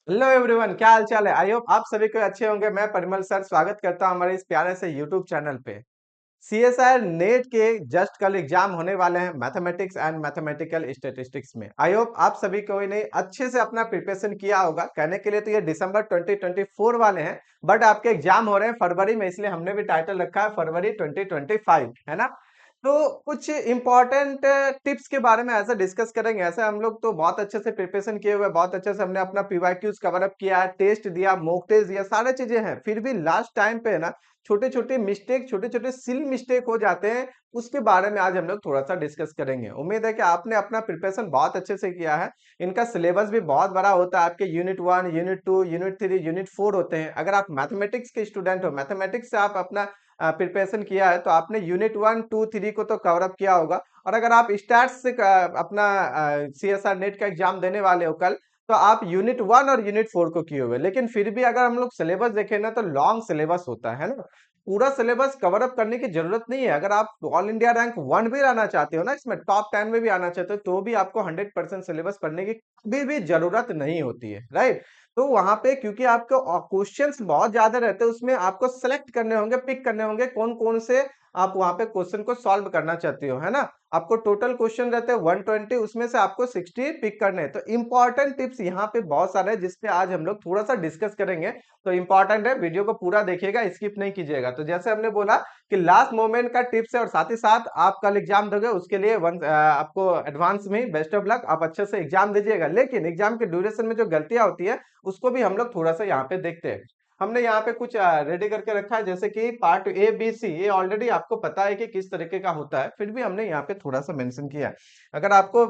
Hello everyone, क्या हाल चाल है। आई होप आप सभी को अच्छे होंगे। मैं परिमल सर स्वागत करता हूं हमारे इस प्यारे से यूट्यूब चैनल पे। सीएसआर नेट के जस्ट कल एग्जाम होने वाले हैं मैथमेटिक्स एंड मैथमेटिकल स्टैटिस्टिक्स में। आई होप आप सभी को ने अच्छे से अपना प्रिपरेशन किया होगा। कहने के लिए तो ये दिसंबर 2024 वाले हैं, बट आपके एग्जाम हो रहे हैं फरवरी में, इसलिए हमने भी टाइटल रखा है फरवरी 2025, है ना। तो कुछ इंपॉर्टेंट टिप्स के बारे में ऐसे डिस्कस करेंगे। ऐसे हम लोग तो बहुत अच्छे से प्रिपरेशन किए हुए हैं, बहुत अच्छे से हमने अपना पीवाईक्यूज कवर अप किया है, टेस्ट दिया, मॉक टेस्ट दिया, सारी चीजें हैं। फिर भी लास्ट टाइम पे है ना, छोटे छोटे मिस्टेक, छोटे छोटे सिल मिस्टेक हो जाते हैं। उसके बारे में आज हम लोग थोड़ा सा डिस्कस करेंगे। उम्मीद है कि आपने अपना प्रिपरेशन बहुत अच्छे से किया है। इनका सिलेबस भी बहुत बड़ा होता है। आपके यूनिट 1, यूनिट 2, यूनिट 3, यूनिट 4 होते हैं। अगर आप मैथमेटिक्स के स्टूडेंट हो, मैथमेटिक्स से आप अपना प्रिपरेशन किया है, तो आपने यूनिट 1, 2, 3 को तो कवर अप किया होगा। और अगर आप स्टैट्स से अपना सीएसआर नेट का एग्जाम देने वाले हो कल, तो आप यूनिट 1 और यूनिट 4 को किए हुए। लेकिन फिर भी अगर हम लोग सिलेबस देखें ना, तो लॉन्ग सिलेबस होता है ना। पूरा सिलेबस कवर अप करने की जरूरत नहीं है। अगर आप ऑल इंडिया रैंक 1 भी लाना चाहते हो ना, इसमें टॉप 10 में भी आना चाहते हो, तो भी आपको 100% सिलेबस पढ़ने की कभी भी जरूरत नहीं होती है, राइट। तो वहां पे क्योंकि आपको क्वेश्चंस बहुत ज्यादा रहते हैं, उसमें आपको सेलेक्ट करने होंगे, पिक करने होंगे कौन कौन से आप वहां पे क्वेश्चन को सॉल्व करना चाहते हो, है ना। आपको टोटल क्वेश्चन रहते हैं 120, उसमें से आपको 60 पिक करने हैं। तो इंपॉर्टेंट टिप्स यहाँ पे बहुत सारे हैं, जिसपे आज हम लोग थोड़ा सा डिस्कस करेंगे। तो इंपॉर्टेंट है, वीडियो को पूरा देखिएगा, स्किप नहीं कीजिएगा। तो जैसे हमने बोला कि लास्ट मोमेंट का टिप्स है, और साथ ही साथ आप कल एग्जाम दोगे, उसके लिए आपको एडवांस में बेस्ट ऑफ लक। आप अच्छे से एग्जाम दीजिएगा। लेकिन एग्जाम के ड्यूरेशन में जो गलतियां होती है, उसको भी हम लोग थोड़ा सा यहाँ पे देखते हैं। हमने यहाँ पे कुछ रेडी करके रखा है, जैसे कि पार्ट A, B, C। ये ऑलरेडी आपको पता है कि किस तरीके का होता है, फिर भी हमने यहाँ पे थोड़ा सा मेंशन किया है। अगर आपको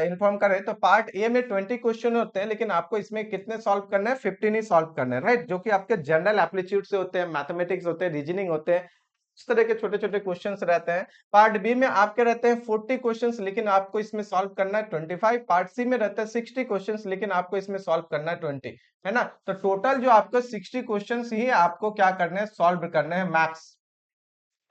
इन्फॉर्म करें तो पार्ट ए में 20 क्वेश्चन होते हैं, लेकिन आपको इसमें कितने सॉल्व करने हैं, 15 ही सॉल्व करने हैं, राइट। जो कि आपके जनरल एप्लीट्यूड से होते हैं, मैथमेटिक्स होते हैं, रीजनिंग होते हैं। इस तरह के छोटे छोटे क्वेश्चंस रहते हैं। पार्ट बी में आपके रहते हैं 40 क्वेश्चंस, लेकिन आपको इसमें सॉल्व करना है 25। पार्ट सी में रहता है 60 क्वेश्चंस, लेकिन आपको इसमें सॉल्व करना है 20, है ना। तो टोटल जो आपको 60 क्वेश्चंस ही आपको क्या करने हैं, सॉल्व करने हैं मैक्स।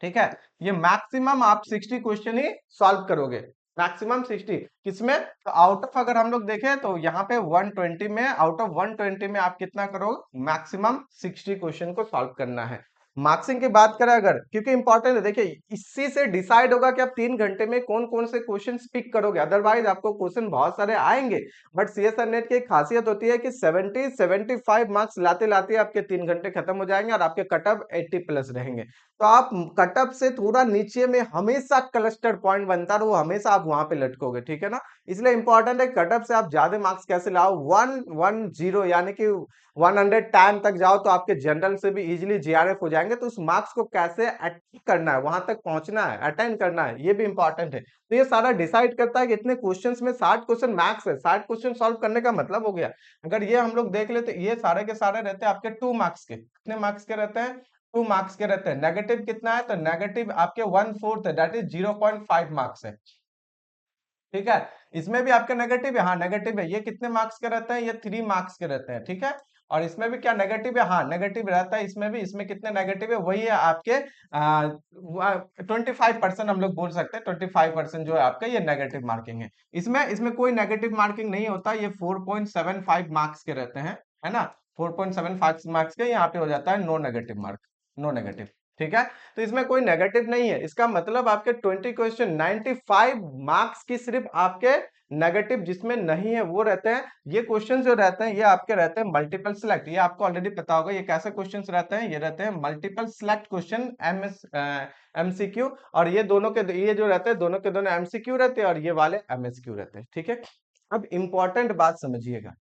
ठीक है। ये मैक्सिमम आप 60 क्वेश्चन ही सॉल्व करोगे, मैक्सिमम 60। किसमें, तो आउट ऑफ अगर हम लोग देखें तो यहाँ पे 120 में, आउट ऑफ 120 में आप कितना करोगे, मैक्सिमम 60 क्वेश्चन को सॉल्व करना है। मार्क्सिंग की बात करें अगर, क्योंकि इंपॉर्टेंट है, देखिए इसी से डिसाइड होगा कि आप 3 घंटे में कौन कौन से क्वेश्चन पिक करोगे। अदरवाइज आपको क्वेश्चन बहुत सारे आएंगे, बट सीएसआर नेट की एक खासियत होती है कि 70-75 मार्क्स लाते लाते आपके 3 घंटे खत्म हो जाएंगे, और आपके कटअप 80+ रहेंगे। तो आप कटअप से थोड़ा नीचे में हमेशा क्लस्टर पॉइंट बनता है, और वो हमेशा आप वहां पे लटकोगे, ठीक है ना। इसलिए इंपॉर्टेंट है कटअप से आप ज्यादा मार्क्स कैसे लाओ, 110 यानी कि 110 तक जाओ, तो आपके जनरल से भी इजीली जीआरएफ हो जाएंगे। तो उस मार्क्स को कैसे अटेन करना है, वहां तक पहुंचना है, अटेंड करना है, ये भी इंपॉर्टेंट है। तो ये सारा डिसाइड करता है कि इतने क्वेश्चंस में 60 क्वेश्चन मैक्स है, 60 क्वेश्चन सॉल्व करने का मतलब हो गया। अगर ये हम लोग देख ले, तो ये सारे के सारे रहते हैं आपके 2 मार्क्स के। कितने मार्क्स के रहते हैं, 2 मार्क्स के रहते हैं। नेगेटिव कितना है, तो नेगेटिव आपके 1/4 है, दैट इज 0.5 मार्क्स है। ठीक है। इसमें भी आपके नेगेटिव है, हाँ नेगेटिव है। ये कितने मार्क्स के रहते हैं, ये 3 मार्क्स के रहते हैं, ठीक है। और इसमें भी क्या नेगेटिव है, हाँ नेगेटिव रहता है इसमें भी। इसमें कितने नेगेटिव है, वही है आपके 25%, हम लोग बोल सकते हैं 25% जो है आपका, ये नेगेटिव मार्किंग है। इसमें इसमें कोई नेगेटिव मार्किंग नहीं होता। ये 4.75 मार्क्स के रहते हैं, है ना। 4.75 मार्क्स के यहाँ पे हो जाता है no negative mark, no negative. ठीक है। तो इसमें कोई नेगेटिव नहीं है। इसका मतलब आपके 20 क्वेश्चन 95 मार्क्स की सिर्फ आपके नेगेटिव जिसमें नहीं है वो रहते हैं। ये क्वेश्चन जो रहते हैं, ये आपके रहते हैं मल्टीपल सिलेक्ट। ये आपको ऑलरेडी पता होगा ये कैसे क्वेश्चन रहते हैं। ये रहते हैं मल्टीपल सिलेक्ट क्वेश्चन, एमसीक्यू। और ये दोनों के, ये जो रहते हैं दोनों के दोनों एमसीक्यू रहते हैं, और ये वाले एमएसक्यू रहते हैं, ठीक है। अब इंपॉर्टेंट बात समझिएगा,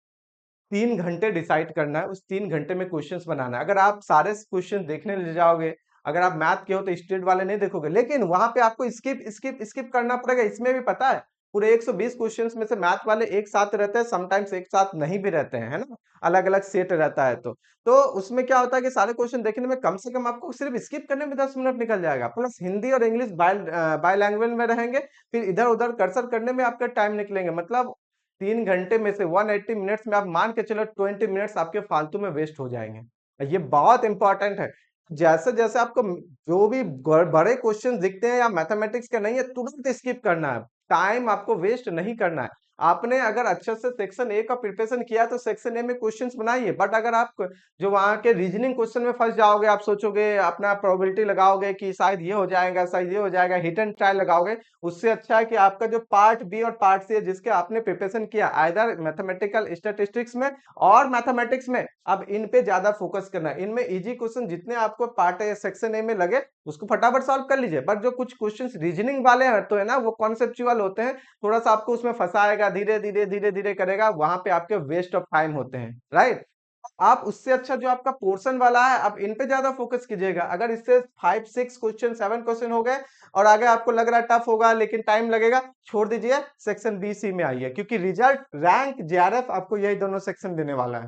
3 घंटे डिसाइड करना है, उस 3 घंटे में क्वेश्चंस बनाना है। अगर आप सारे क्वेश्चन देखने ले जाओगे, अगर आप मैथ के हो तो स्टेट वाले नहीं देखोगे, लेकिन वहां पे आपको स्किप स्किप स्किप करना पड़ेगा। इसमें भी पता है पूरे 120 क्वेश्चंस में से मैथ वाले एक साथ रहते हैं, समटाइम्स एक साथ नहीं भी रहते हैं, है ना। अलग अलग सेट रहता है। तो उसमें क्या होता है कि सारे क्वेश्चन देखने में कम से कम आपको सिर्फ स्किप करने में 10 मिनट निकल जाएगा, प्लस हिंदी और इंग्लिश बाय लैंग्वेज में रहेंगे। फिर इधर उधर कर्सर करने में आपका टाइम निकलेंगे। मतलब 3 घंटे में से 180 मिनट्स में आप मान के चलो 20 मिनट्स आपके फालतू में वेस्ट हो जाएंगे। ये बहुत इंपॉर्टेंट है। जैसे जैसे आपको जो भी बड़े क्वेश्चन दिखते हैं या मैथमेटिक्स के नहीं है, तुरंत स्किप करना है। टाइम आपको वेस्ट नहीं करना है। आपने अगर अच्छे से सेक्शन ए का प्रिपरेशन किया तो सेक्शन ए में क्वेश्चंस बनाइए, बट अगर आप जो वहां के रीजनिंग क्वेश्चन में फंस जाओगे, आप सोचोगे अपना प्रोबेबिलिटी लगाओगे कि शायद ये हो जाएगा, शायद ये हो जाएगा, हिट एंड ट्राई लगाओगे, उससे अच्छा है कि आपका जो पार्ट बी और पार्ट सी है जिसके आपने प्रिपरेशन किया आइदर मैथमेटिकल स्टैटिस्टिक्स में और मैथमेटिक्स में, अब इन पे ज्यादा फोकस करना है। इनमें इजी क्वेश्चन जितने आपको पार्ट ए सेक्शन ए में लगे उसको फटाफट सॉल्व कर लीजिए, बट जो कुछ क्वेश्चंस रीजनिंग वाले हैं तो है ना वो कॉन्सेप्चुअल होते हैं, थोड़ा सा आपको उसमें फंसाएगा, धीरे धीरे करेगा, वहां पे आपके वेस्ट ऑफ टाइम होते हैं, राइट। आप उससे अच्छा जो आपका पोर्शन वाला है आप इन पे ज्यादा फोकस कीजिएगा। अगर इससे 5 6 क्वेश्चन 7 क्वेश्चन हो गए और आगे आपको लग रहा है टफ होगा लेकिन टाइम लगेगा, छोड़ दीजिए, सेक्शन बी सी में आइए, क्योंकि रिजल्ट रैंक जेआरएफ आपको यही दोनों सेक्शन देने वाला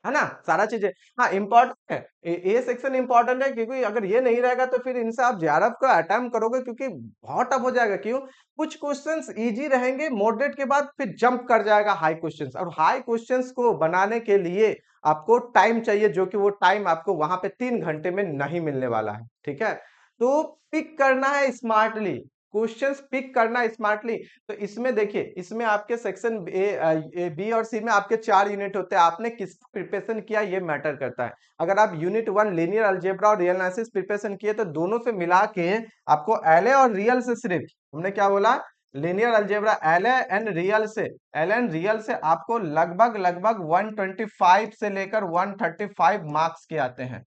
है ना, सारा चीजें। हाँ इम्पोर्टेंट है, ये सेक्शन इम्पोर्टेंट है, क्योंकि अगर ये नहीं रहेगा तो फिर इनसे आप जेआरएफ को अटेम्प्ट करोगे क्योंकि बहुत टफ हो जाएगा। क्यों? कुछ क्वेश्चंस इजी रहेंगे, मॉडरेट के बाद फिर जंप कर जाएगा हाई क्वेश्चंस, और हाई क्वेश्चंस को बनाने के लिए आपको टाइम चाहिए, जो कि वो टाइम आपको वहां पे 3 घंटे में नहीं मिलने वाला है, ठीक है। तो पिक करना है स्मार्टली, क्वेश्चंस पिक करना स्मार्टली। तो इसमें देखिए, इसमें आपके सेक्शन ए बी और सी में आपके 4 यूनिट होते हैं, आपने किसका प्रिपरेशन किया ये मैटर करता है। अगर आप यूनिट 1 लीनियर अलजेब्रा और रियल एनालिसिस प्रिपरेशन किए तो दोनों से मिला के आपको एलए और रियल से, सिर्फ हमने क्या बोला, linear algebra LA and real से, एल एंड रियल से आपको लगभग लगभग 125 से लेकर 135 मार्क्स के आते हैं।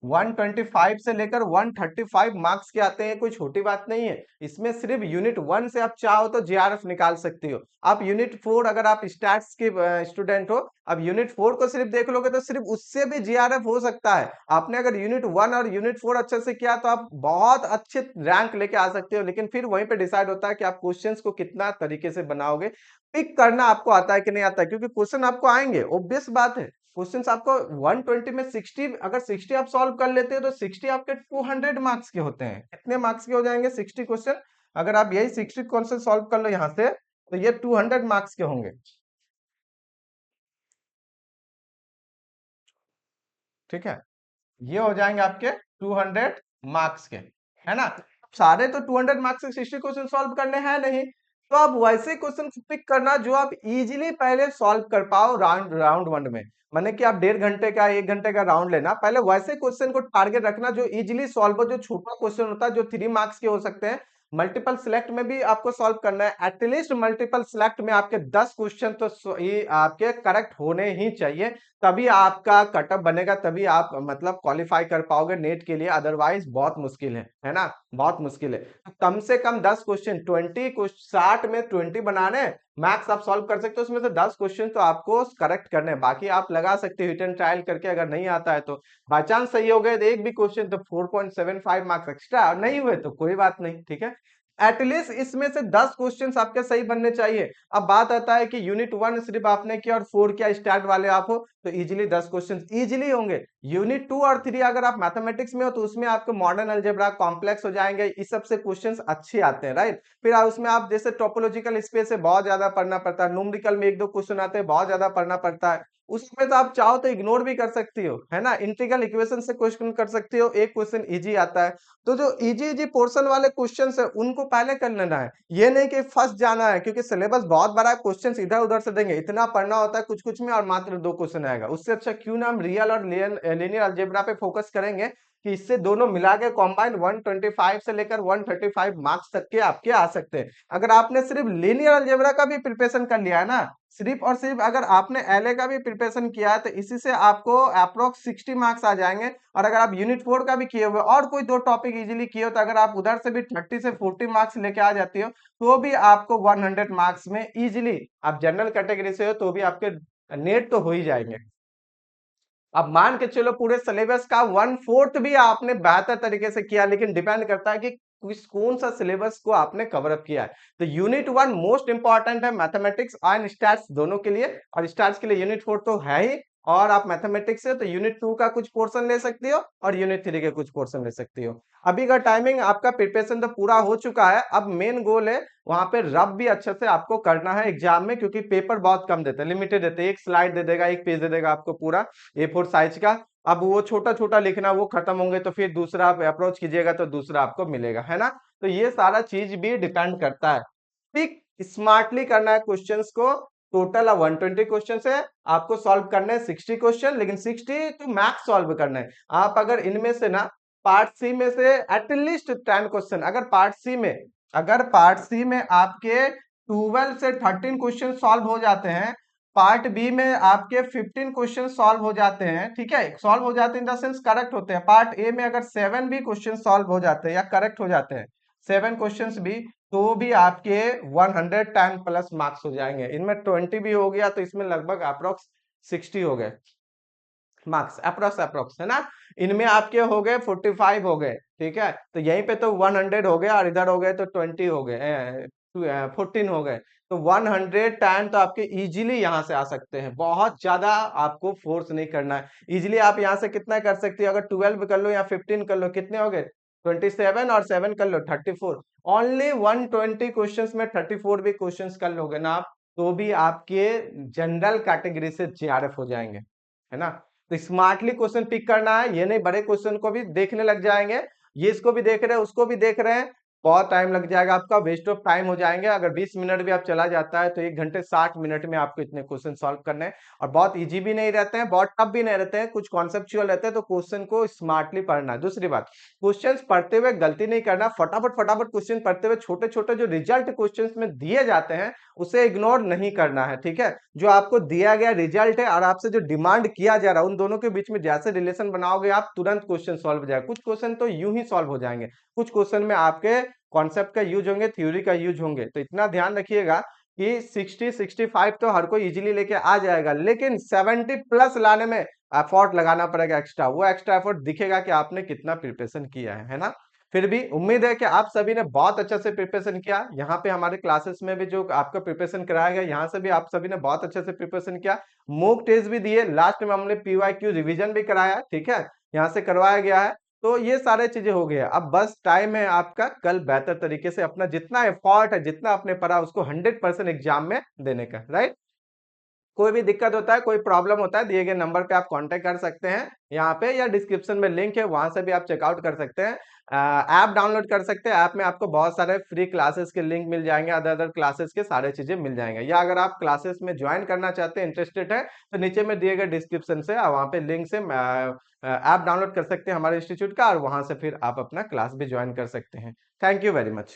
125 से लेकर 135 मार्क्स के आते हैं, कोई छोटी बात नहीं है। इसमें सिर्फ यूनिट 1 से आप चाहो तो जेआरएफ निकाल सकते हो। आप यूनिट 4 अगर आप स्टैट्स के स्टूडेंट हो, अब यूनिट 4 को सिर्फ देख लोगे तो सिर्फ उससे भी जेआरएफ हो सकता है। आपने अगर यूनिट 1 और यूनिट 4 अच्छे से किया तो आप बहुत अच्छे रैंक लेके आ सकते हो, लेकिन फिर वहीं पे डिसाइड होता है कि आप क्वेश्चंस को कितना तरीके से बनाओगे, पिक करना आपको आता है कि नहीं आता है, क्योंकि क्वेश्चन आपको आएंगे, ऑब्वियस बात है। क्वेश्चंस आपको 120 में 60, अगर 60 आप सॉल्व कर लेते हो तो 60 आपके 200 मार्क्स के होते हैं। कितने मार्क्स के हो जाएंगे 60 क्वेश्चन? अगर आप यही 60 क्वेश्चन सॉल्व कर लो यहाँ से तो ये 200 मार्क्स के होंगे, ठीक है। ये हो जाएंगे आपके 200 मार्क्स के, है ना। सारे तो 200 मार्क्स के 60 क्वेश्चन सॉल्व करने हैं नहीं, तो आप वैसे क्वेश्चन पिक करना जो आप इजीली पहले सॉल्व कर पाओ राउंड राउंड 1 में। माने कि आप 1.5 घंटे का 1 घंटे का राउंड लेना, पहले वैसे क्वेश्चन को टारगेट रखना जो इजीली सॉल्व हो, जो छोटा क्वेश्चन होता है जो 3 मार्क्स के हो सकते हैं। मल्टीपल सिलेक्ट में भी आपको सॉल्व करना है, एटलीस्ट मल्टीपल सिलेक्ट में आपके 10 क्वेश्चन तो ये आपके करेक्ट होने ही चाहिए, तभी आपका कटअप बनेगा, तभी आप मतलब क्वालिफाई कर पाओगे नेट के लिए, अदरवाइज बहुत मुश्किल है ना, बहुत मुश्किल है। कम से कम 10 क्वेश्चन, 60 में 20 बनाने, मैथ्स आप सॉल्व कर सकते हो, उसमें से 10 क्वेश्चन तो आपको करेक्ट करने हैं, बाकी आप लगा सकते हो हिट एंड ट्रायल करके, अगर नहीं आता है तो बाई चांस सही हो गए तो एक भी क्वेश्चन तो 4.75 मार्क्स एक्स्ट्रा, नहीं हुए तो कोई बात नहीं, ठीक है। एटलीस्ट इसमें से 10 क्वेश्चंस आपके सही बनने चाहिए। अब बात आता है कि यूनिट 1 सिर्फ आपने किया और 4 किया, स्टार्ट वाले आप हो तो इजीली 10 क्वेश्चंस इजीली होंगे। यूनिट 2 और 3 अगर आप मैथमेटिक्स में हो तो उसमें आपके मॉडर्न अलजेब्रा कॉम्प्लेक्स हो जाएंगे, इस सब से क्वेश्चंस अच्छे आते हैं, राइट। फिर उसमें आप जैसे टोपोलॉजिकल स्पेस से बहुत ज्यादा पढ़ना पड़ता है, न्यूमेरिकल में 1 2 क्वेश्चन आते हैं, बहुत ज्यादा पढ़ना पड़ता है। उसमें तो आप चाहो तो इग्नोर भी कर सकती हो, है ना, इंटीग्रल इक्वेशन से क्वेश्चन कर सकती हो, एक क्वेश्चन इजी आता है। तो जो इजी इजी पोर्शन वाले क्वेश्चंस है उनको पहले कर लेना है, ये नहीं कि फर्स्ट जाना है, क्योंकि सिलेबस बहुत बड़ा है, क्वेश्चंस इधर उधर से देंगे, इतना पढ़ना होता है कुछ कुछ में और मात्र 2 क्वेश्चन आएगा। उससे अच्छा क्यों ना हम रियल और लीनियर अलजेब्रा पे फोकस करेंगे कि इससे दोनों मिला के कॉम्बाइन 125 से लेकर 135 मार्क्स तक के आपके आ सकते हैं। अगर आपने सिर्फ लीनियर अलजेब्रा का भी प्रिपरेशन कर लिया है ना, सिर्फ और सिर्फ अगर आपने एलए का भी प्रिपरेशन किया है तो इसी से आपको अप्रोक्स 60 मार्क्स आ जाएंगे। और अगर आप यूनिट 4 का भी किए हुए और कोई 2 टॉपिक इजीली किए हो तो अगर आप उधर से भी 30 से 40 मार्क्स लेके आ जाती हो तो भी आपको 100 मार्क्स में इजीली, आप जनरल कैटेगरी से हो तो भी आपके नेट तो हो ही जाएंगे। अब मान के चलो पूरे सिलेबस का 1/4 भी आपने बेहतर तरीके से किया, लेकिन डिपेंड करता है कि किस कौन सा सिलेबस को आपने कवर अप किया है। तो यूनिट 1 मोस्ट इंपॉर्टेंट है मैथमेटिक्स एंड स्टैट्स दोनों के लिए, और स्टैट्स के लिए यूनिट 4 तो है ही, और आप मैथमेटिक्स से तो यूनिट 2 का कुछ पोर्शन ले सकती हो और यूनिट 3 के कुछ पोर्शन ले सकती हो। अभी का टाइमिंग आपका प्रिपरेशन तो पूरा हो चुका है, अब मेन गोल है वहां पे रब भी अच्छे से आपको करना है एग्जाम में, क्योंकि पेपर बहुत कम देते हैं, लिमिटेड देते हैं, एक स्लाइड दे देगा, एक पेज दे देगा आपको पूरा A4 साइज का। अब वो छोटा छोटा लिखना वो खत्म होंगे तो फिर दूसरा आप अप्रोच कीजिएगा तो दूसरा आपको मिलेगा, है ना। तो ये सारा चीज भी डिपेंड करता है। पिक स्मार्टली करना है क्वेश्चंस को। टोटल 120 क्वेश्चन है, आपको सॉल्व करने हैं 60 क्वेश्चन, लेकिन 60 तो मैक्स सॉल्व करना है। आप अगर इनमें से ना पार्ट सी में से एटलीस्ट 10 क्वेश्चन, अगर पार्ट सी में आपके 12 से 13 क्वेश्चन सॉल्व हो जाते हैं, पार्ट बी में आपके 15 क्वेश्चन सॉल्व हो जाते हैं, ठीक है, सॉल्व हो जाते हैं इन द सेंस करेक्ट होते हैं। पार्ट ए में अगर 7 भी क्वेश्चन सॉल्व हो जाते हैं या करेक्ट हो जाते हैं, 7 क्वेश्चंस भी, तो भी आपके 110 प्लस मार्क्स हो जाएंगे। इनमें 20 भी हो गया तो इसमें लगभग अप्रोक्स 60 हो गए मार्क्स, अप्रोक्स है ना। इनमें आपके हो गए 45 हो गए, ठीक है, तो यहीं पे तो 100 हो गया, और इधर हो गए तो 20 हो गए, 14 हो गए, तो 110 तो आपके इजीली यहाँ से आ सकते हैं। बहुत ज्यादा आपको फोर्स नहीं करना है, इजीली आप यहाँ से कितना कर सकते हो, अगर 12 कर लो या 15 कर लो, कितने हो गए 27, और 7 कर लो 34। ओनली 120 क्वेश्चंस में 34 भी क्वेश्चंस कर लोगे ना आप, तो भी आपके जनरल कैटेगरी से जेआरएफ हो जाएंगे, है ना। तो स्मार्टली क्वेश्चन पिक करना है, ये नहीं बड़े क्वेश्चन को भी देखने लग जाएंगे, ये इसको भी देख रहे हैं उसको भी देख रहे हैं, बहुत टाइम लग जाएगा आपका, वेस्ट ऑफ टाइम हो जाएंगे। अगर 20 मिनट भी आप चला जाता है तो 1 घंटे 60 मिनट में आपको इतने क्वेश्चन सॉल्व करने हैं। और बहुत इजी भी नहीं रहते हैं, बहुत टफ भी नहीं रहते हैं, कुछ कॉन्सेप्चुअल रहते हैं, तो क्वेश्चन को स्मार्टली पढ़ना है। दूसरी बात, क्वेश्चन पढ़ते हुए गलती नहीं करना, फटाफट फटाफट क्वेश्चन पढ़ते हुए छोटे छोटे जो रिजल्ट क्वेश्चन में दिए जाते हैं उसे इग्नोर नहीं करना है, ठीक है। जो आपको दिया गया रिजल्ट है और आपसे जो डिमांड किया जा रहा है, उन दोनों के बीच में जैसे रिलेशन बनाओगे आप, तुरंत क्वेश्चन सॉल्व हो जाएगा। कुछ क्वेश्चन तो यूं ही सॉल्व हो जाएंगे, कुछ क्वेश्चन में आपके कॉन्सेप्ट का यूज होंगे, थ्योरी का यूज होंगे। तो इतना ध्यान रखिएगा कि 60-65 तो हर कोई इजीली लेके आ जाएगा, लेकिन 70 प्लस लाने में एफर्ट लगाना पड़ेगा एक्स्ट्रा, वो एक्स्ट्रा एफर्ट दिखेगा कि आपने कितना प्रिपरेशन किया है ना। फिर भी उम्मीद है कि आप सभी ने बहुत अच्छा से प्रिपरेशन किया। यहाँ पे हमारे क्लासेस में भी जो आपका प्रिपरेशन कराया गया, यहाँ से भी आप सभी ने बहुत अच्छे से प्रिपरेशन किया, मॉक टेस्ट भी दिए, लास्ट में हमने पीवाईक्यू रिवीजन भी कराया, ठीक है, यहाँ से करवाया गया है। तो ये सारे चीजें हो गया, अब बस टाइम है आपका कल बेहतर तरीके से अपना जितना एफर्ट है, जितना आपने पढ़ा उसको 100% एग्जाम में देने का, राइट। कोई भी दिक्कत होता है, कोई प्रॉब्लम होता है, दिए गए नंबर पे आप कांटेक्ट कर सकते हैं यहाँ पे, या डिस्क्रिप्शन में लिंक है वहां से भी आप चेकआउट कर सकते हैं। ऐप डाउनलोड कर सकते हैं, ऐप में आपको बहुत सारे फ्री क्लासेस के लिंक मिल जाएंगे, अदर अदर क्लासेस के सारे चीजें मिल जाएंगे। या अगर आप क्लासेस में ज्वाइन करना चाहते हैं, इंटरेस्टेड है, तो नीचे में दिए गए डिस्क्रिप्शन से वहां पे लिंक से ऐप डाउनलोड कर सकते हैं हमारे इंस्टीट्यूट का, और वहां से फिर आप अपना क्लास भी ज्वाइन कर सकते हैं। Thank you very much.